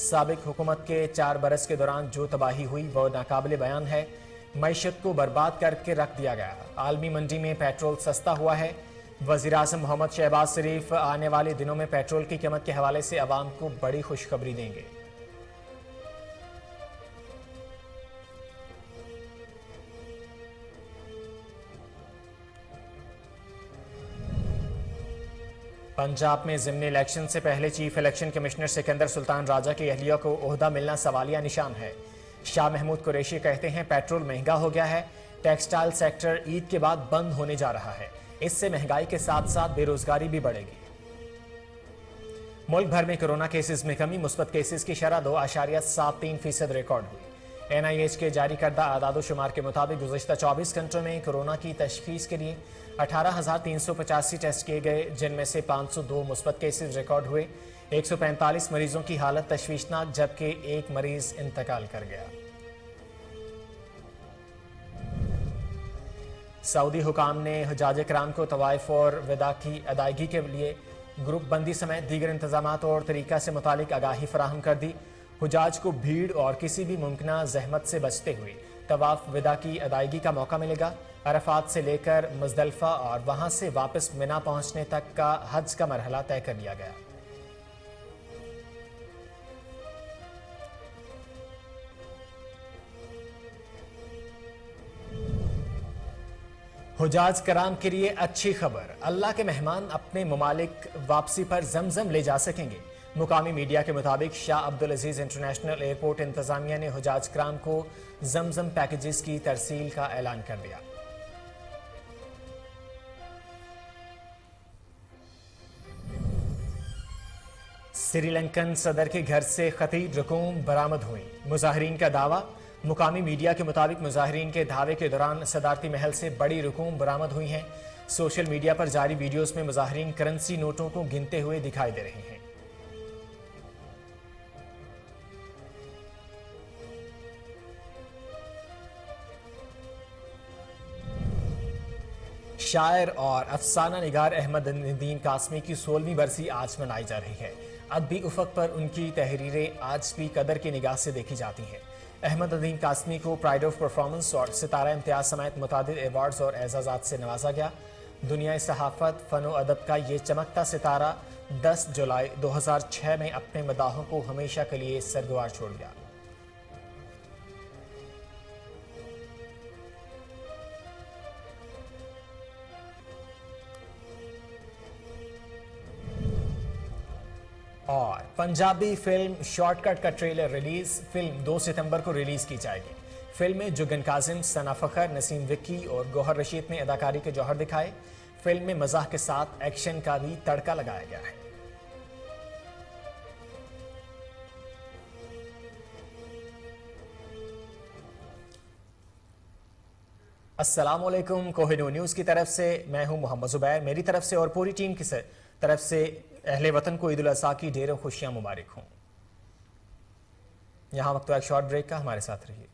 سابق حکومت کے 4 برس کے دوران جو تباہی ہوئی وہ ناقابل بیان ہے. معیشت کو برباد کر کے رکھ دیا گیا. عالمی منڈی میں پیٹرول سستا ہوا ہے. وزیر اعظم محمد شہباز شریف آنے والے دنوں میں پیٹرول کی قیمت کے حوالے سے عوام کو بڑی خوشخبری دیں گے. پنجاب میں ضمنی الیکشن سے پہلے چیف الیکشن کمشنر سکندر سلطان راجہ کی اہلیہ کو عہدہ ملنا سوالیہ نشان ہے. شاہ محمود قریشی کہتے ہیں پیٹرول مہنگا ہو گیا ہے. ٹیکسٹائل سیکٹر عید کے بعد بند ہونے جا رہا ہے. اس سے مہنگائی کے ساتھ ساتھ بے روزگاری بھی بڑھے گی. ملک بھر میں کرونا کیسز میں کمی. مثبت کیسز کی شرح 2.73% ریکارڈ ہوئی. NIH کے جاری کردہ اعداد و شمار کے مطابق گزشتہ 24 گھنٹوں میں کرونا کی تشخیص کے لیے 18,385 ٹیسٹ کیے گئے، جن میں سے 502 مثبت کیسز ریکارڈ ہوئے. 145 مریضوں کی حالت تشویشناک جبکہ ایک مریض انتقال کر گیا. سعودی حکام نے حجاج کرام کو طوائف اور وداع کی ادائیگی کے لیے گروپ بندی سمیت دیگر انتظامات اور طریقہ سے متعلق آگاہی فراہم کر دی. حجاج کو بھیڑ اور کسی بھی ممکنہ زحمت سے بچتے ہوئے طواف وداع کی ادائیگی کا موقع ملے گا. عرفات سے لے کر مزدلفہ اور وہاں سے واپس منا پہنچنے تک کا حج کا مرحلہ طے کر لیا گیا. حجاج کرام کے لیے اچھی خبر. اللہ کے مہمان اپنے ممالک واپسی پر زمزم لے جا سکیں گے. مقامی میڈیا کے مطابق شاہ عبدالعزیز انٹرنیشنل ایئرپورٹ انتظامیہ نے حجاج کرام کو زمزم پیکیجز کی ترسیل کا اعلان کر دیا. سری لنکن صدر کے گھر سے خطیر رقوم برآمد ہوئی. مظاہرین کا دعویٰ. مقامی میڈیا کے مطابق مظاہرین کے دھاوے کے دوران صدارتی محل سے بڑی رقوم برآمد ہوئی ہیں. سوشل میڈیا پر جاری ویڈیوز میں مظاہرین کرنسی نوٹوں کو گنتے ہوئے دکھائی دے رہے ہیں. شاعر اور افسانہ نگار احمد ندیم قاسمی کی 16ویں برسی آج منائی جا رہی ہے. ادبی افق پر ان کی تحریریں آج بھی قدر کی نگاہ سے دیکھی جاتی ہیں. احمد ندیم قاسمی کو پرائڈ آف پرفارمنس اور ستارہ امتیاز سمیت متعدد ایوارڈز اور اعزازات سے نوازا گیا. دنیا صحافت، فن و ادب کا یہ چمکتا ستارہ 10 جولائی 2006 میں اپنے مداحوں کو ہمیشہ کے لیے سرگوار چھوڑ گیا. اور پنجابی فلم شارٹ کٹ کا ٹریلر ریلیز. فلم 2 ستمبر کو ریلیز کی جائے گی. فلم میں جگن کاظم، ثنا فخر، نسیم وکی اور گوہر رشید نے اداکاری کے جوہر دکھائے. فلم میں مزاح کے ساتھ ایکشن کا بھی تڑکا لگایا گیا ہے. السلام علیکم. کوہ نور نیوز کی طرف سے میں ہوں محمد زبیر. میری طرف سے اور پوری ٹیم کی طرف سے اہل وطن کو عید الاضحیٰ کی ڈھیروں خوشیاں مبارک ہوں. یہاں وقت ایک شارٹ بریک کا، ہمارے ساتھ رہیے.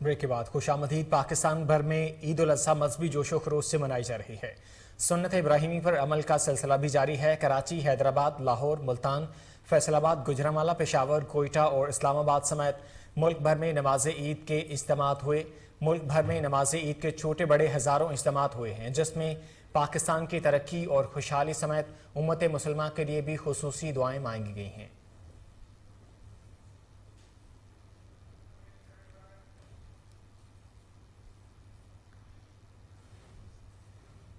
بریک کے بعد خوش آمدید. پاکستان بھر میں عید الاضحیٰ مذہبی جوش و خروش سے منائی جا رہی ہے. سنت ابراہیمی پر عمل کا سلسلہ بھی جاری ہے. کراچی، حیدرآباد، لاہور، ملتان، فیصل آباد، گوجرانوالہ، پشاور، کوئٹہ اور اسلام آباد سمیت ملک بھر میں نماز عید کے اجتماعات ہوئے. ملک بھر میں نماز عید کے چھوٹے بڑے ہزاروں اجتماعات ہوئے ہیں، جس میں پاکستان کی ترقی اور خوشحالی سمیت امت مسلمہ کے لیے بھی خصوصی دعائیں مانگی گئی ہیں.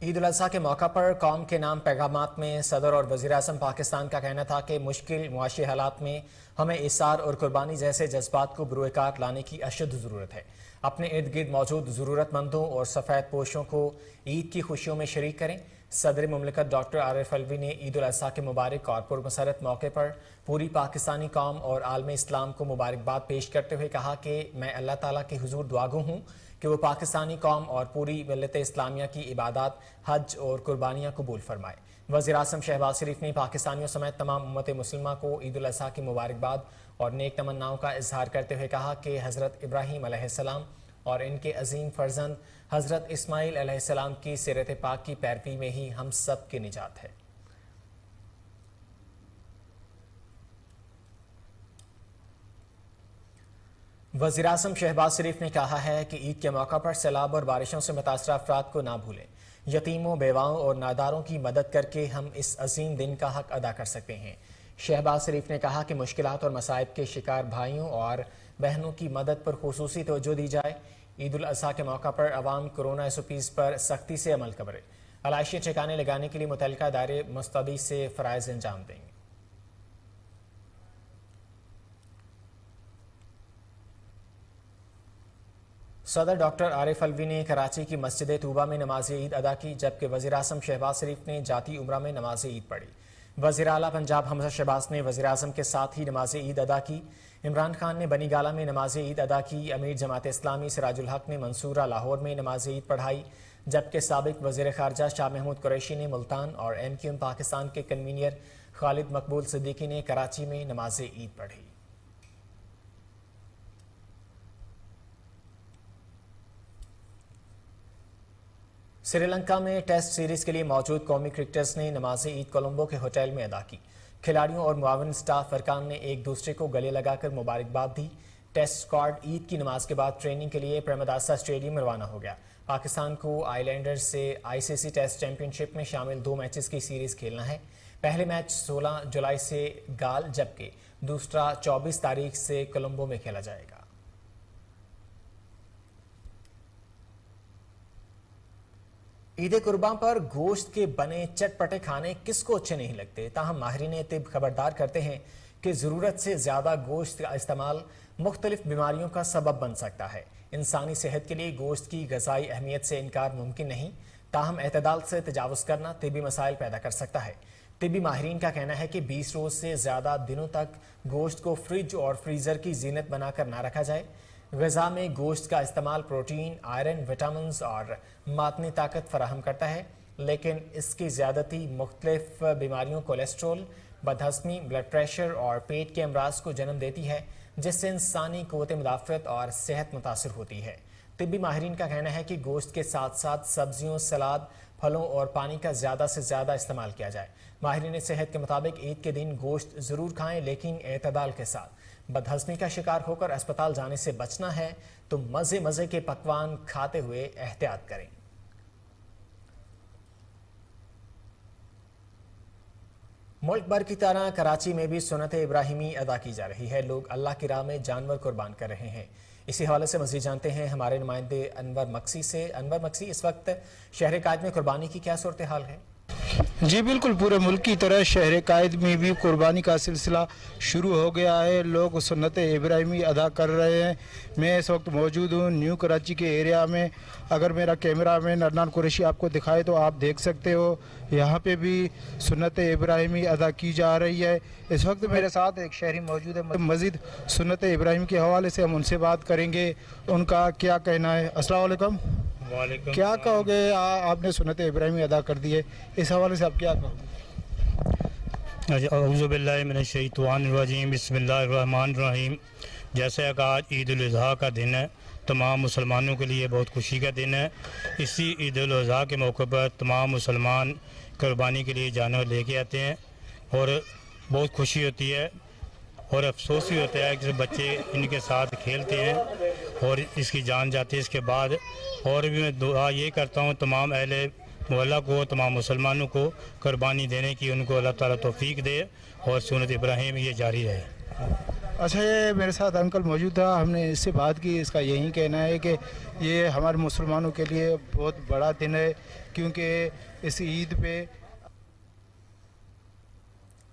عید الاضحیٰ کے موقع پر قوم کے نام پیغامات میں صدر اور وزیر اعظم پاکستان کا کہنا تھا کہ مشکل معاشی حالات میں ہمیں ایثار اور قربانی جیسے جذبات کو بروئے کار لانے کی اشد ضرورت ہے. اپنے ارد گرد موجود ضرورت مندوں اور سفید پوشوں کو عید کی خوشیوں میں شریک کریں. صدر مملکت ڈاکٹر عارف علوی نے عید الاضحیٰ کے مبارک اور پرمسرت موقع پر پوری پاکستانی قوم اور عالم اسلام کو مبارکباد پیش کرتے ہوئے کہا کہ میں اللہ تعالیٰ کے حضور دعاگو ہوں کہ وہ پاکستانی قوم اور پوری ملت اسلامیہ کی عبادات، حج اور قربانیاں قبول فرمائے۔ وزیر اعظم شہباز شریف نے پاکستانیوں سمیت تمام امت مسلمہ کو عید الاضحیٰ کی مبارکباد اور نیک تمناؤں کا اظہار کرتے ہوئے کہا کہ حضرت ابراہیم علیہ السلام اور ان کے عظیم فرزند حضرت اسماعیل علیہ السلام کی سیرت پاک کی پیروی میں ہی ہم سب کی نجات ہے۔ وزیر اعظم شہباز شریف نے کہا ہے کہ عید کے موقع پر سیلاب اور بارشوں سے متاثرہ افراد کو نہ بھولیں۔ یتیموں، بیواؤں اور ناداروں کی مدد کر کے ہم اس عظیم دن کا حق ادا کر سکتے ہیں۔ شہباز شریف نے کہا کہ مشکلات اور مصائب کے شکار بھائیوں اور بہنوں کی مدد پر خصوصی توجہ دی جائے۔ عید الاضحیٰ کے موقع پر عوام کورونا SOPs پر سختی سے عمل کرے۔ علائشی ٹھکانے لگانے کے لیے متعلقہ ادارے مستعدی سے فرائض انجام دیں گے۔ صدر ڈاکٹر عارف الوی نے کراچی کی مسجد طوبہ میں نماز عید ادا کی، جبکہ وزیر اعظم شہباز شریف نے جاتی عمرہ میں نماز عید پڑھی۔ وزیر اعلیٰ پنجاب حمزہ شہباز نے وزیر اعظم کے ساتھ ہی نماز عید ادا کی۔ عمران خان نے بنی گالہ میں نماز عید ادا کی۔ امیر جماعت اسلامی سراج الحق نے منصورہ لاہور میں نماز عید پڑھائی، جبکہ سابق وزیر خارجہ شاہ محمود قریشی نے ملتان اور MQM پاکستان کے کنوینر خالد مقبول صدیقی نے کراچی میں نماز عید پڑھی۔ سری لنکا میں ٹیسٹ سیریز کے لیے موجود قومی کرکٹرز نے نماز عید کولمبو کے ہوٹل میں ادا کی۔ کھلاڑیوں اور معاون سٹاف ارکان نے ایک دوسرے کو گلے لگا کر مبارکباد دی۔ ٹیسٹ اسکواڈ عید کی نماز کے بعد ٹریننگ کے لیے پریمداسا اسٹیڈیم روانہ ہو گیا۔ پاکستان کو آئی لینڈرز سے ICC ٹیسٹ چیمپئن شپ میں شامل 2 میچز کی سیریز کھیلنا ہے۔ پہلے میچ 16 جولائی سے گال، جبکہ دوسرا 24 تاریخ سے کولمبو میں کھیلا جائے گا۔ عید قربان پر گوشت کے بنے چٹپٹے کھانے کس کو اچھے نہیں لگتے، تاہم ماہرین طب خبردار کرتے ہیں کہ ضرورت سے زیادہ گوشت کا استعمال مختلف بیماریوں کا سبب بن سکتا ہے۔ انسانی صحت کے لیے گوشت کی غذائی اہمیت سے انکار ممکن نہیں، تاہم اعتدال سے تجاوز کرنا طبی مسائل پیدا کر سکتا ہے۔ طبی ماہرین کا کہنا ہے کہ 20 روز سے زیادہ دنوں تک گوشت کو فریج اور فریزر کی زینت بنا کر نہ رکھا جائے۔ غذا میں گوشت کا استعمال پروٹین، آئرن، وٹامنز اور معدنی طاقت فراہم کرتا ہے، لیکن اس کی زیادتی مختلف بیماریوں، کولیسٹرول، بدہضمی، بلڈ پریشر اور پیٹ کے امراض کو جنم دیتی ہے، جس سے انسانی قوت مدافعت اور صحت متاثر ہوتی ہے۔ طبی ماہرین کا کہنا ہے کہ گوشت کے ساتھ ساتھ سبزیوں، سلاد، پھلوں اور پانی کا زیادہ سے زیادہ استعمال کیا جائے۔ ماہرین صحت کے مطابق عید کے دن گوشت ضرور کھائیں، لیکن اعتدال کے ساتھ۔ بدہضمی کا شکار ہو کر اسپتال جانے سے بچنا ہے تو مزے کے پکوان کھاتے ہوئے احتیاط کریں۔ ملک بھر کی طرح کراچی میں بھی سنت ابراہیمی ادا کی جا رہی ہے۔ لوگ اللہ کی راہ میں جانور قربان کر رہے ہیں۔ اسی حوالے سے مزید جانتے ہیں ہمارے نمائندے انور مکسی سے۔ انور مکسی، اس وقت شہر قائد میں قربانی کی کیا صورتحال ہے؟ جی بالکل، پورے ملک کی طرح شہر قائد میں بھی قربانی کا سلسلہ شروع ہو گیا ہے۔ لوگ سنت ابراہیمی ادا کر رہے ہیں۔ میں اس وقت موجود ہوں نیو کراچی کے ایریا میں۔ اگر میرا کیمرہ مین عدنان قریشی آپ کو دکھائے تو آپ دیکھ سکتے ہو یہاں پہ بھی سنت ابراہیمی ادا کی جا رہی ہے۔ اس وقت میرے ساتھ ایک شہری موجود ہے، مزید سنت ابراہیم کے حوالے سے ہم ان سے بات کریں گے، ان کا کیا کہنا ہے۔ السلام علیکم۔ کیا کہو گے، آپ نے سنت ابراہیمی ادا کر دی ہے، اس حوالے سے آپ کیا کہو گے؟ اعوذ باللہ من الشیطان الرجیم، بسم اللہ الرحمن الرحیم۔ جیسے کہ آج عید الاضحیٰ کا دن ہے، تمام مسلمانوں کے لیے بہت خوشی کا دن ہے۔ اسی عید الاضحیٰ کے موقع پر تمام مسلمان قربانی کے لیے جانور لے کے آتے ہیں اور بہت خوشی ہوتی ہے اور افسوس بھی ہوتا ہے کہ بچے ان کے ساتھ کھیلتے ہیں اور اس کی جان جاتی ہے۔ اس کے بعد اور بھی میں دعا یہ کرتا ہوں تمام اہل محلہ کو، تمام مسلمانوں کو قربانی دینے کی ان کو اللہ تعالیٰ توفیق دے اور سنت ابراہیم یہ جاری رہے۔ اچھا، یہ میرے ساتھ انکل موجود تھا، ہم نے اس سے بات کی، اس کا یہی کہنا ہے کہ یہ ہمارے مسلمانوں کے لیے بہت بڑا دن ہے، کیونکہ اس عید پہ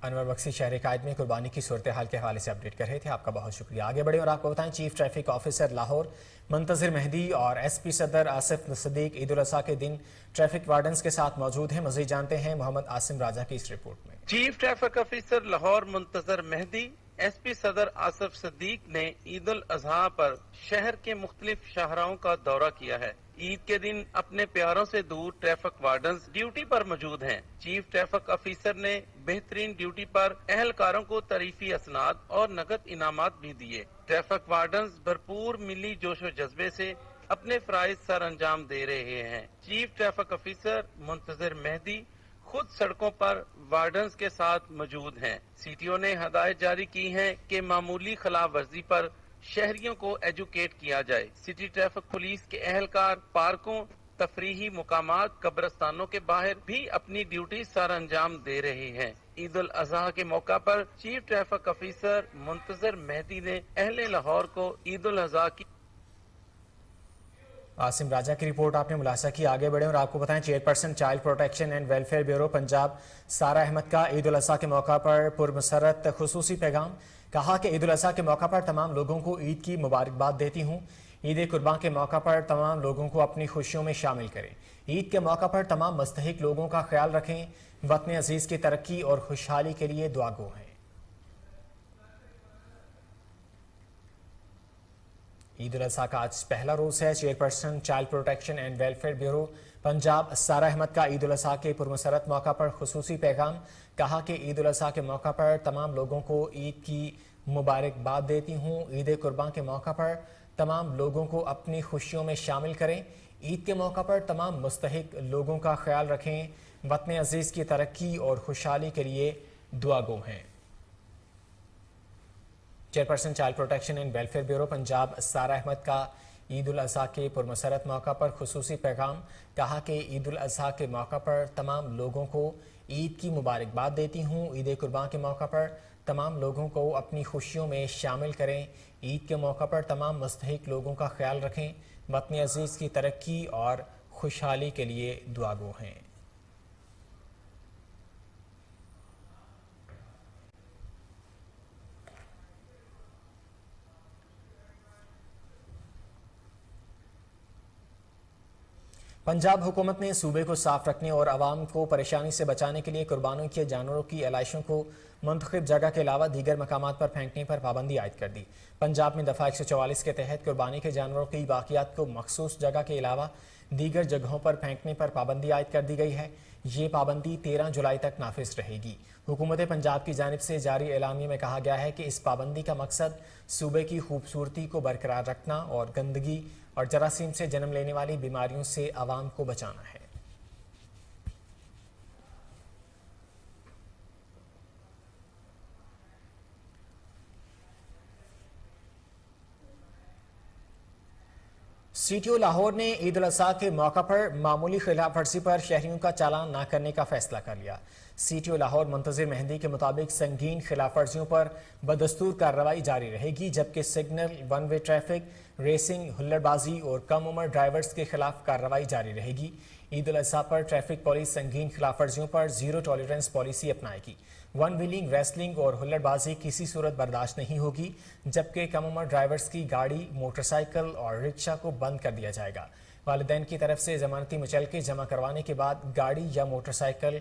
انور مکسی شہر قائد میں قربانی کی صورتحال کے حوالے سے اپڈیٹ کر رہے تھے۔ آپ کا بہت شکریہ۔ آگے بڑھیں اور آپ کو بتائیں، چیف ٹریفک آفیسر لاہور منتظر مہدی اور SP صدر آصف صدیق عید الاضحیٰ کے دن ٹریفک وارڈنز کے ساتھ موجود ہیں۔ مزید جانتے ہیں محمد عاصم راجہ کی اس رپورٹ میں۔ چیف ٹریفک آفیسر لاہور منتظر مہدی ایس پی صدر آصف صدیق نے عید الاضحیٰ پر شہر کے مختلف شاہراہوں کا دورہ کیا ہے۔ عید کے دن اپنے پیاروں سے دور ٹریفک وارڈنز ڈیوٹی پر موجود ہیں۔ چیف ٹریفک آفیسر نے بہترین ڈیوٹی پر اہلکاروں کو تعریفی اسناد اور نقد انعامات بھی دیے۔ ٹریفک وارڈنز بھرپور ملی جوش و جذبے سے اپنے فرائض سر انجام دے رہے ہیں۔ چیف ٹریفک آفیسر منتظر مہدی خود سڑکوں پر وارڈنز کے ساتھ موجود ہیں۔ سی ٹی او نے ہدایت جاری کی ہیں کہ معمولی خلاف ورزی پر شہریوں کو ایجوکیٹ کیا جائے۔ سٹی ٹریفک پولیس کے اہلکار پارکوں، تفریحی مقامات، قبرستانوں کے باہر بھی اپنی ڈیوٹی سر انجام دے رہے ہیں۔ عید الاضحیٰ کے موقع پر چیف ٹریفک آفیسر منتظر مہدی نے اہل لاہور کو عید الاضحیٰ کی عاصم راجہ کی رپورٹ آپ نے ملاحظہ کی۔ آگے بڑھیں اور آپ کو بتائیں chairperson child protection and welfare bureau Punjab Sara Ahmad کا عید الاضحیٰ کے موقع پر پرمسرت خصوصی پیغام۔ کہا کہ عید الاضحیٰ کے موقع پر تمام لوگوں کو عید کی مبارکباد دیتی ہوں۔ عید قربان کے موقع پر تمام لوگوں کو اپنی خوشیوں میں شامل کریں۔ عید کے موقع پر تمام مستحق لوگوں کا خیال رکھیں۔ وطن عزیز کی ترقی اور خوشحالی کے لیے دعا گو ہیں۔ عید الاضحیٰ کا آج پہلا روز ہے۔ Chairperson child protection and welfare bureau Punjab Sara Ahmad کا عید الاضحیٰ کے پرمسرت موقع پر خصوصی پیغام۔ کہا کہ عید الاضحیٰ کے موقع پر تمام لوگوں کو عید کی مبارکباد دیتی ہوں۔ عید قربان کے موقع پر تمام لوگوں کو اپنی خوشیوں میں شامل کریں۔ عید کے موقع پر تمام مستحق لوگوں کا خیال رکھیں۔ وطن عزیز کی ترقی اور خوشحالی کے لیے دعا گو ہیں۔ Chairperson child protection and welfare bureau Punjab Sara Ahmad کا عید الاضحیٰ کے پرمسرت موقع پر خصوصی پیغام۔ کہا کہ عید الاضحیٰ کے موقع پر تمام لوگوں کو عید کی مبارکباد دیتی ہوں۔ عید قربان کے موقع پر تمام لوگوں کو اپنی خوشیوں میں شامل کریں۔ عید کے موقع پر تمام مستحق لوگوں کا خیال رکھیں۔ وطن عزیز کی ترقی اور خوشحالی کے لیے دعا گو ہیں۔ پنجاب حکومت نے صوبے کو صاف رکھنے اور عوام کو پریشانی سے بچانے کے لیے قربانوں کے جانوروں کی علائشوں کو منتخب جگہ کے علاوہ دیگر مقامات پر پھینکنے پر پابندی عائد کر دی۔ پنجاب میں دفعہ 144 کے تحت قربانی کے جانوروں کی باقیات کو مخصوص جگہ کے علاوہ دیگر جگہوں پر پھینکنے پر پابندی عائد کر دی گئی ہے۔ یہ پابندی 13 جولائی تک نافذ رہے گی۔ حکومت پنجاب کی جانب سے جاری اعلامیے میں کہا گیا ہے کہ اس پابندی کا مقصد صوبے کی خوبصورتی کو برقرار رکھنا اور گندگی اور جراثیم سے جنم لینے والی بیماریوں سے عوام کو بچانا ہے۔ سی ٹی او لاہور نے عید الاضحیٰ کے موقع پر معمولی خلاف ورزی پر شہریوں کا چالان نہ کرنے کا فیصلہ کر لیا۔ سی ٹی او لاہور منتظر مہدی کے مطابق سنگین خلاف ورزیوں پر بدستور کارروائی جاری رہے گی، جبکہ signal, one way traffic, racing, ہلڑ بازی اور کم عمر ڈرائیورز کے خلاف کارروائی جاری رہے گی۔ عید الاضحیٰ پر ٹریفک پولیس سنگین خلاف ورزیوں پر زیرو ٹالرنس پالیسی اپنائے گی۔ ون ویلنگ، ریسلنگ اور ہلڑ بازی کسی صورت برداشت نہیں ہوگی، جبکہ کم عمر ڈرائیورز کی گاڑی، موٹر سائیکل اور رکشہ کو بند کر دیا جائے گا۔ والدین کی طرف سے ضمانتی مچلقے جمع کروانے کے بعد گاڑی یا موٹر سائیکل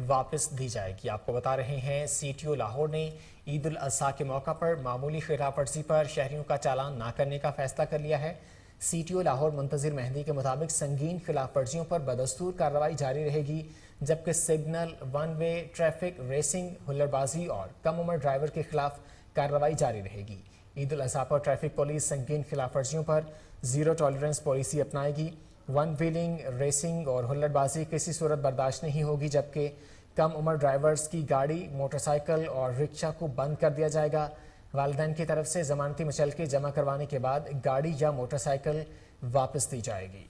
واپس دی جائے گی۔ آپ کو بتا رہے ہیں سی ٹی او لاہور نے عید الاضحیٰ کے موقع پر معمولی خلاف ورزی پر شہریوں کا چالان نہ کرنے کا فیصلہ کر لیا ہے۔ سی ٹی او لاہور منتظر مہدی کے مطابق سنگین خلاف ورزیوں پر بدستور کارروائی جاری رہے گی، جبکہ signal, one way traffic, racing, ہلڑ بازی اور کم عمر ڈرائیور کے خلاف کارروائی جاری رہے گی۔ عید الاضحیٰ پر ٹریفک پولیس سنگین خلاف ورزیوں پر زیرو ٹالرنس پالیسی اپنائے گی۔ ون ویلنگ، ریسنگ اور ہلڑ بازی کسی صورت برداشت نہیں ہوگی، جبکہ کم عمر ڈرائیورز کی گاڑی، موٹر سائیکل اور رکشہ کو بند کر دیا جائے گا۔ والدین کی طرف سے ضمانتی مچلقے جمع کروانے کے بعد گاڑی یا موٹر سائیکل واپس دی جائے گی۔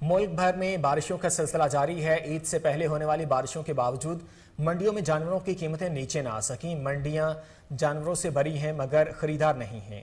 ملک بھر میں بارشوں کا سلسلہ جاری ہے۔ عید سے پہلے ہونے والی بارشوں کے باوجود منڈیوں میں جانوروں کی قیمتیں نیچے نہ آ سکیں۔ منڈیاں جانوروں سے بری ہیں مگر خریدار نہیں ہیں۔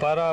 12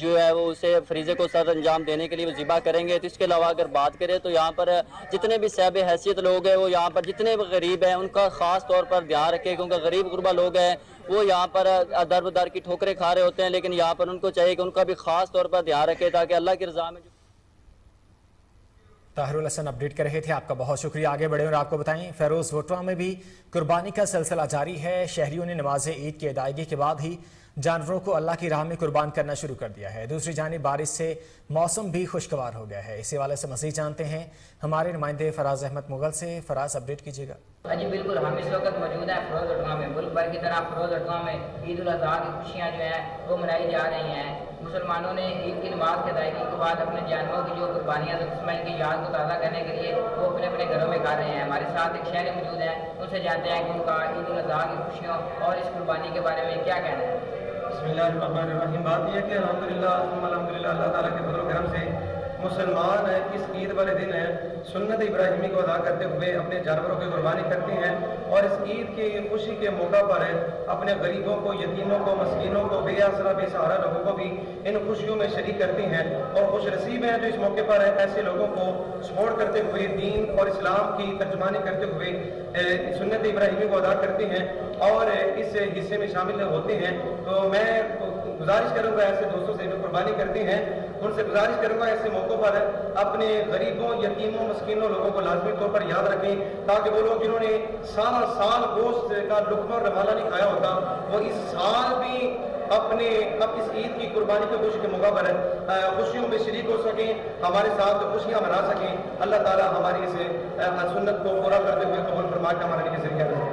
جو ہے وہ اسے فریضے کو سر انجام دینے کے لیے وہ ذبح کریں گے. تو اس کے علاوہ اگر بات کریں تو یہاں پر جتنے بھی صاحب حیثیت لوگ ہیں وہ یہاں پر جتنے بھی غریب ہیں ان کا خاص طور پر دھیان رکھے, کیونکہ غریب غربا لوگ ہیں وہ یہاں پر در بدر کی ٹھوکریں کھا رہے ہوتے ہیں, لیکن یہاں پر ان کو چاہیے کہ ان کا بھی خاص طور پر دھیان رکھے تاکہ اللہ کی رضا میں. طاہر الحسن اپڈیٹ کر رہے تھے, آپ کا بہت شکریہ. آگے بڑھیں اور آپ کو بتائیں فیروز وٹوا میں بھی قربانی کا سلسلہ جاری ہے. شہریوں نے نماز عید کی ادائیگی کے بعد ہی جانوروں کو اللہ کی راہ میں قربان کرنا شروع کر دیا ہے. دوسری جانب بارش سے موسم بھی خوشگوار ہو گیا ہے. اسی حوالے سے مزید جانتے ہیں ہمارے نمائندے فراز احمد مغل سے. فراز اپڈیٹ کیجیے گا. جی بالکل, ہم اس وقت موجود ہیں فیروز وٹوا میں. ملک بھر کی طرح فیروز وٹوا میں عید الاضحیٰ کی خوشیاں جو ہیں وہ منائی جا رہی ہیں. مسلمانوں نے عید کی نماز کی ادائیگی کے بعد اپنے جانوروں کی جو قربانیاں اسماعیل کی یاد کو تازہ کرنے کے لیے وہ اپنے اپنے گھروں میں کر رہے ہیں. ہمارے ساتھ ایک شہری موجود ہیں, ان سے جانتے ہیں کہ ان کا عید الاضحیٰ کی خوشیوں اور اس قربانی کے بارے میں کیا کہنا ہے. بسم اللہ الرحمن الرحیم. بات یہ ہے کہ الحمدللہ اللہ تعالیٰ کے فضل و کرم سے مسلمان اس عید والے دن سنت ابراہیمی کو ادا کرتے ہوئے اپنے جانوروں کی قربانی کرتے ہیں, اور اس عید کی خوشی کے موقع پر اپنے غریبوں کو, یتیموں کو, مسکینوں کو, بے آسرا بے سہارا لوگوں کو بھی ان خوشیوں میں شریک کرتے ہیں. اور خوش نصیب ہیں جو اس موقع پر ایسے لوگوں کو سپورٹ کرتے ہوئے دین اور اسلام کی ترجمانی کرتے ہوئے سنت ابراہیمی کو ادا کرتے ہیں اور اس حصے میں شامل ہوتے ہیں. تو میں گزارش کروں گا ایسے دوستوں سے جو قربانی کرتے ہیں, ان سے گزارش کروں گا ایسے موقعوں پر اپنے غریبوں, یتیموں, مسکینوں لوگوں کو لازمی طور پر یاد رکھیں, تاکہ وہ لوگ جنہوں نے سال گوشت کا لقمہ اور رمالہ نہیں کھایا ہوتا وہ اس سال بھی اپنے اس عید کی قربانی کی خوشی کے موقع پر خوشیوں میں شریک ہو سکیں, ہمارے ساتھ خوشیاں منا سکیں. اللہ تعالیٰ ہماری اس سنت کو پورا کرتے ہوئے قبول فرما کے ہمارے لیے ذریعہ رہے.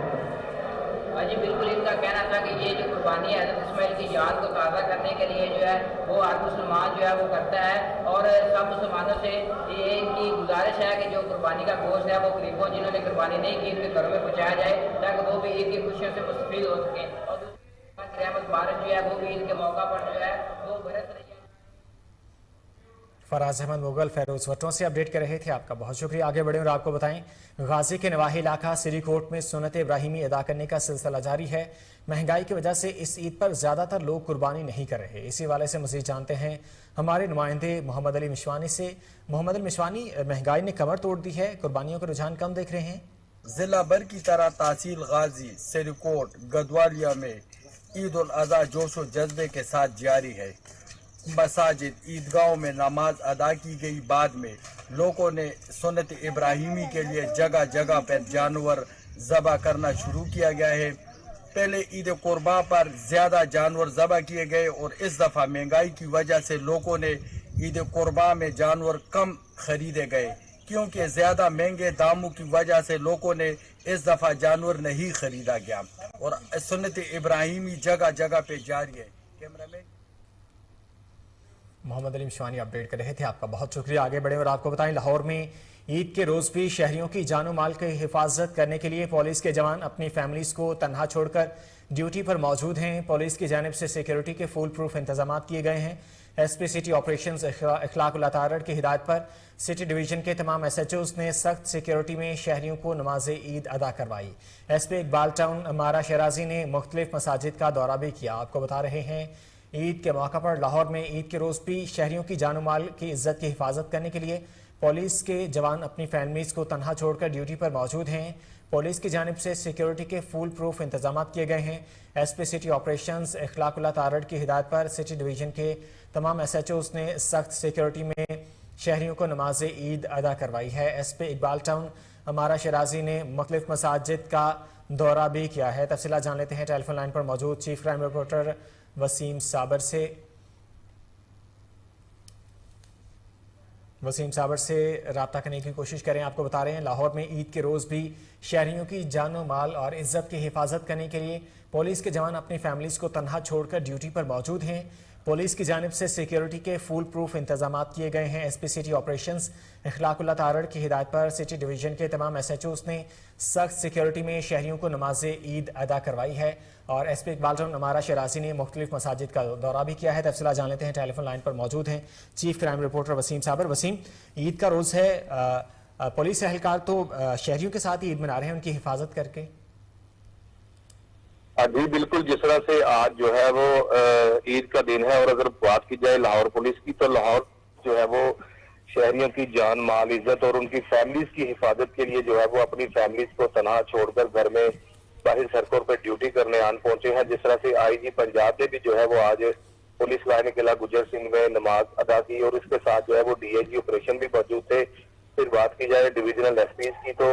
جی بالکل, ان کا کہنا تھا کہ یہ جو قربانی ہے حضرت اسماعیل کی یاد کو تازہ کرنے کے لیے جو ہے وہ ہر مسلمان جو ہے وہ کرتا ہے, اور سب مسلمانوں سے یہ ان کی گزارش ہے کہ جو قربانی کا گوشت ہے وہ غریبوں جنہوں نے قربانی نہیں کی ان کے گھروں میں پہنچایا جائے تاکہ وہ بھی عید کی خوشیوں سے مستفید ہو سکیں. اور رحمت بارش جو ہے وہ بھی عید کے موقع پر جو ہے وہ برس رہی ہے. فراز احمد مغل فیروز وٹوا سے اپڈیٹ کر رہے تھے, آپ کا بہت شکریہ. آگے بڑھیں اور آپ کو بتائیں غازی کے نواحی علاقہ سری کوٹ میں سنت ابراہیمی ادا کرنے کا سلسلہ جاری ہے. مہنگائی کی وجہ سے اس عید پر زیادہ تر لوگ قربانی نہیں کر رہے. اسی حوالے سے مزید جانتے ہیں ہمارے نمائندے محمد علی مشوانی سے. محمد علی مشوانی, مہنگائی نے کمر توڑ دی ہے, قربانیوں کا رجحان کم دیکھ رہے ہیں. ضلع بھر کی طرح تحصیل غازی, سری کوٹ, گدوالیہ میں عید الاضحیٰ جوش و جذبے کے ساتھ جاری ہے. مساجد, عیدگاہوں میں نماز ادا کی گئی. بعد میں لوگوں نے سنت ابراہیمی کے لیے جگہ جگہ پر جانور ذبح کرنا شروع کیا گیا ہے. پہلے عید قرباں پر زیادہ جانور ذبح کیے گئے, اور اس دفعہ مہنگائی کی وجہ سے لوگوں نے عید قرباں میں جانور کم خریدے گئے, کیونکہ زیادہ مہنگے داموں کی وجہ سے لوگوں نے اس دفعہ جانور نہیں خریدا گیا, اور سنت ابراہیمی جگہ جگہ پہ جاری ہے. کیمرہ مین محمد علی مشوانی اپڈیٹ کر رہے تھے, آپ کا بہت شکریہ. آگے بڑھیں اور آپ کو بتائیں لاہور میں عید کے روز بھی شہریوں کی جان و مال کی حفاظت کرنے کے لیے پولیس کے جوان اپنی فیملیز کو تنہا چھوڑ کر ڈیوٹی پر موجود ہیں. پولیس کی جانب سے سیکیورٹی کے فول پروف انتظامات کیے گئے ہیں. ایس پی سٹی آپریشنز اخلاق اللہ تارڑ کی ہدایت پر سٹی ڈویژن کے تمام ایس ایچ اوز نے سخت سیکیورٹی میں شہریوں کو نماز عید ادا کروائی. ایس پی اقبال ٹاؤن مارا شیرازی نے مختلف مساجد کا دورہ بھی کیا. آپ کو بتا رہے ہیں عید کے موقع پر لاہور میں عید کے روز بھی شہریوں کی جان و مال کی عزت کی حفاظت کرنے کے لیے پولیس کے جوان اپنی فیملیز کو تنہا چھوڑ کر ڈیوٹی پر موجود ہیں. پولیس کی جانب سے سیکیورٹی کے فول پروف انتظامات کیے گئے ہیں. ایس پی سٹی آپریشنز اخلاق اللہ تارڑ کی ہدایت پر سٹی ڈویژن کے تمام ایس ایچ اوز نے سخت سیکیورٹی میں شہریوں کو نماز عید ادا کروائی ہے. ایس پی اقبال ٹاؤن ہمارا شیرازی نے مختلف مساجد کا دورہ بھی کیا ہے. تفصیلات جان لیتے ہیں ٹیلی فون لائن پر موجود چیف کرائم رپورٹر وسیم صابر سے. وسیم صابر سے رابطہ کرنے کی کوشش کریں. آپ کو بتا رہے ہیں لاہور میں عید کے روز بھی شہریوں کی جان و مال اور عزت کی حفاظت کرنے کے لیے پولیس کے جوان اپنی فیملیز کو تنہا چھوڑ کر ڈیوٹی پر موجود ہیں. پولیس کی جانب سے سیکیورٹی کے فول پروف انتظامات کیے گئے ہیں. ایس پی سٹی آپریشنز اخلاق اللہ تارڑ کی ہدایت پر سٹی ڈویژن کے تمام ایس ایچ اوز نے سخت سیکیورٹی میں شہریوں کو نماز عید ادا کروائی ہے. اور ایس پی اقبال ٹاؤن ہمارا شیرازی نے مختلف مساجد کا دورہ بھی کیا ہے. تفصیلات جان لیتے ہیں, ٹیلی فون لائن پر موجود ہیں چیف کرائم رپورٹر وسیم صابر. وسیم, عید کا روز ہے, پولیس اہلکار تو شہریوں کے ساتھ عید منا رہے ہیں ان کی حفاظت کر کے. جی بالکل, جس طرح طرح سے آج جو ہے وہ عید کا دن ہے، اور اگر بات کی جائے لاہور پولیس کی تو لاہور جو ہے وہ شہریوں کی جان مال عزت اور ان کی فیملیز کی حفاظت کے لیے جو ہے وہ اپنی فیملیز کو تنہا چھوڑ کر گھر میں باہر سڑکوں پہ ڈیوٹی کرنے آن پہنچے ہیں. جس طرح سے آئی جی پنجاب نے بھی جو ہے وہ آج پولیس لائن قلعہ گجر سنگھ میں نماز ادا کی، اور اس کے ساتھ جو ہے وہ ڈی اے جی آپریشن بھی موجود تھے. پھر بات کی جائے ڈویژنل ایس پیز کی تو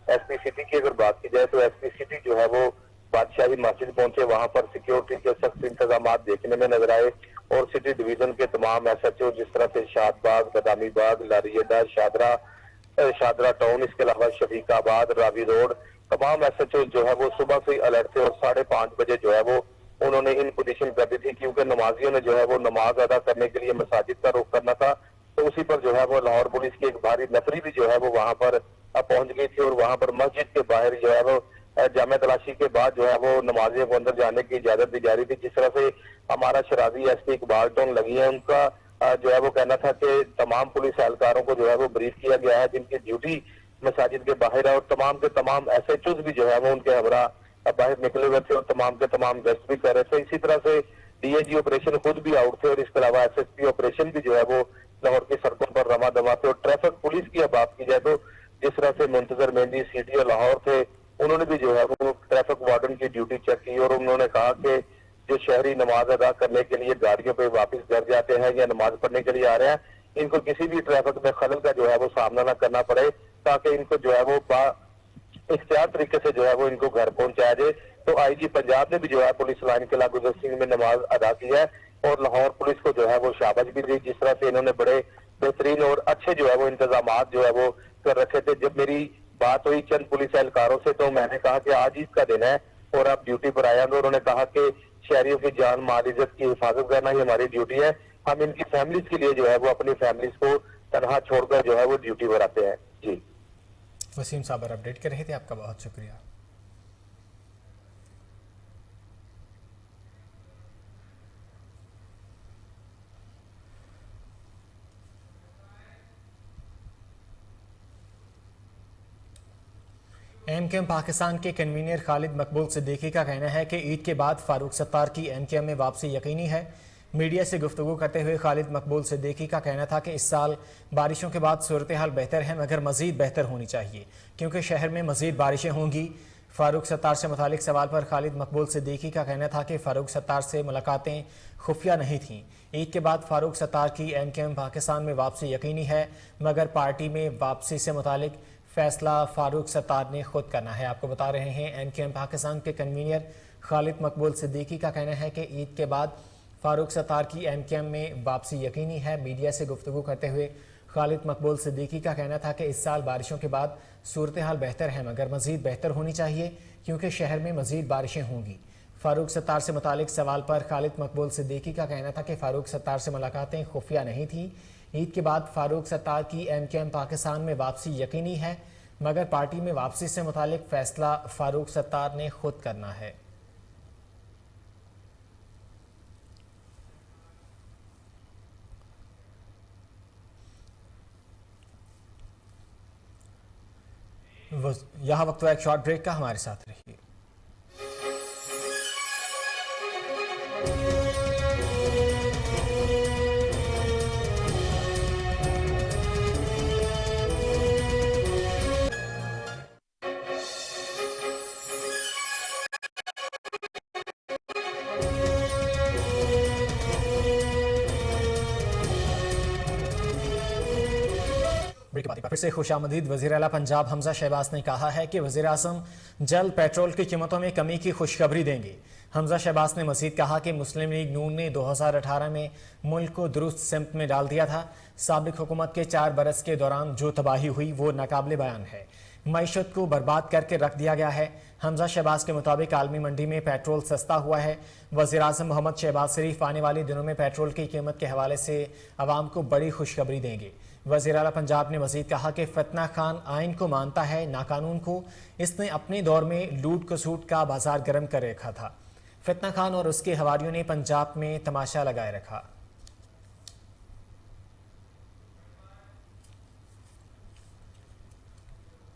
ایس پی سٹی کی اگر بات کی جائے تو ایس پی سٹی جو ہے وہ بادشاہی مسجد پہنچے، وہاں پر سیکیورٹی کے سخت انتظامات دیکھنے میں نظر آئے، اور سٹی ڈویژن کے تمام ایس ایچ او جس طرح سے شاد باغ، بادامی باغ، لاریڈا، شادرہ ٹاؤن، اس کے علاوہ شفیق آباد، راوی روڈ، تمام ایس ایچ او جو ہے وہ صبح سے الرٹ تھے، اور 5:30 بجے جو ہے وہ انہوں نے ان پوزیشن کر دی تھی، کیونکہ نمازیوں نے جو ہے وہ نماز ادا کرنے کے لیے مساجد کا رخ کرنا تھا. تو اسی پر جو ہے وہ لاہور پولیس کی ایک بھاری نفری بھی جو ہے وہ وہاں پر پہنچ گئی تھی، اور وہاں پر مسجد کے باہر جو ہے وہ جامع تلاشی کے بعد جو ہے وہ نمازیوں کو اندر جانے کی اجازت دی جا رہی تھی. جس طرح سے ہمارا شرابی ایس پی اقبال ٹون لگی ہے، ان کا جو ہے وہ کہنا تھا کہ تمام پولیس اہلکاروں کو جو ہے وہ بریف کیا گیا ہے جن کی ڈیوٹی مساجد کے باہر ہے، اور تمام کے تمام ایس ایچ اوز بھی جو ہے وہ ان کے ہمراہ باہر نکلے ہوئے تھے، اور تمام کے تمام گشت بھی کر رہے تھے. اسی طرح سے ڈی اے جی آپریشن خود بھی آؤٹ تھے، اور اس کے علاوہ ایس ایس پی آپریشن بھی جو ہے وہ لاہور کی سڑکوں پر رواں دواں تھے. اور ٹریفک پولیس کی اب بات کی جائے تو جس طرح سے منتظر مہندی سی ٹی او لاہور تھے، انہوں نے بھی جو ہے وہ ٹریفک وارڈن کی ڈیوٹی چیک کی، اور انہوں نے کہا کہ جو شہری نماز ادا کرنے کے لیے گاڑیوں پہ واپس گھر جاتے ہیں یا نماز پڑھنے کے لیے آ رہے ہیں، ان کو کسی بھی ٹریفک میں خلل کا جو ہے وہ سامنا نہ کرنا پڑے، تاکہ ان کو جو ہے وہ اختیار طریقے سے جو ہے وہ ان کو گھر پہنچایا جائے. تو آئی جی پنجاب نے بھی جو ہے پولیس لائن قلعہ گجر سنگھ میں نماز ادا کی ہے، اور لاہور پولیس کو جو ہے وہ شاباش بھی دی، جس طرح سے انہوں نے بڑے بہترین اور اچھے جو ہے وہ انتظامات جو ہے وہ کر رکھے تھے. جب میری بات ہوئی چند پولیس اہلکاروں سے تو میں نے کہا کہ آج عید کا دن ہے اور آپ ڈیوٹی پر آئے ہیں، تو انہوں نے کہا کہ شہریوں کی جان مال عزت کی حفاظت کرنا ہی ہماری ڈیوٹی ہے، ہم ان کی فیملیز کے لیے جو ہے وہ اپنی فیملیز کو تنہا چھوڑ کر جو ہے وہ ڈیوٹی پر آتے ہیں. جی وسیم صابر اپڈیٹ کر رہے تھے، آپ کا بہت شکریہ. ایم کیو ایم پاکستان کے کنوینر خالد مقبول صدیقی کا کہنا ہے کہ عید کے بعد فاروق ستار کی ایم کیو ایم میں واپسی یقینی ہے. میڈیا سے گفتگو کرتے ہوئے خالد مقبول صدیقی کا کہنا تھا کہ اس سال بارشوں کے بعد صورتحال بہتر ہے، مگر مزید بہتر ہونی چاہیے کیونکہ شہر میں مزید بارشیں ہوں گی. فاروق ستار سے متعلق سوال پر خالد مقبول صدیقی کا کہنا تھا کہ فاروق ستار سے ملاقاتیں خفیہ نہیں تھیں. عید کے بعد فاروق ستار کی ایم کیو ایم پاکستان میں واپسی یقینی ہے، مگر پارٹی میں واپسی سے متعلق فیصلہ فاروق ستار نے خود کرنا ہے. آپ کو بتا رہے ہیں ایم کیو ایم پاکستان کے کنوینر خالد مقبول صدیقی کا کہنا ہے کہ عید کے بعد فاروق ستار کی ایم کیو ایم میں واپسی یقینی ہے. میڈیا سے گفتگو کرتے ہوئے خالد مقبول صدیقی کا کہنا تھا کہ اس سال بارشوں کے بعد صورتحال بہتر ہے، مگر مزید بہتر ہونی چاہیے کیونکہ شہر میں مزید بارشیں ہوں گی. فاروق ستار سے متعلق سوال پر خالد مقبول صدیقی کا کہنا تھا کہ فاروق ستار سے ملاقاتیں خفیہ نہیں تھیں. عید کے بعد فاروق ستار کی ایم کیو ایم پاکستان میں واپسی یقینی ہے، مگر پارٹی میں واپسی سے متعلق فیصلہ فاروق ستار نے خود کرنا ہے. یہاں وقت ہوا ایک شارٹ بریک کا، ہمارے ساتھ رہیے. پھر سے خوش آمدید. وزیر اعلیٰ پنجاب حمزہ شہباز نے کہا ہے کہ وزیر اعظم جلد پیٹرول کی قیمتوں میں کمی کی خوشخبری دیں گے. حمزہ شہباز نے مزید کہا کہ مسلم لیگ نون نے 2018 میں ملک کو درست سمت میں ڈال دیا تھا. سابق حکومت کے 4 برس کے دوران جو تباہی ہوئی وہ ناقابل بیان ہے. معیشت کو برباد کر کے رکھ دیا گیا ہے. حمزہ شہباز کے مطابق عالمی منڈی میں پیٹرول سستا ہوا ہے. وزیر اعظم محمد شہباز شریف آنے والے دنوں میں پیٹرول کی قیمت کے حوالے سے عوام کو بڑی خوشخبری دیں گے. وزیر اعلیٰ پنجاب نے مزید کہا کہ فتنہ خان آئین کو مانتا ہے، نہ قانون کو. اس نے اپنے دور میں لوٹ کسوٹ کا بازار گرم کر رکھا تھا. فتنہ خان اور اس کے حواریوں نے پنجاب میں تماشا لگائے رکھا.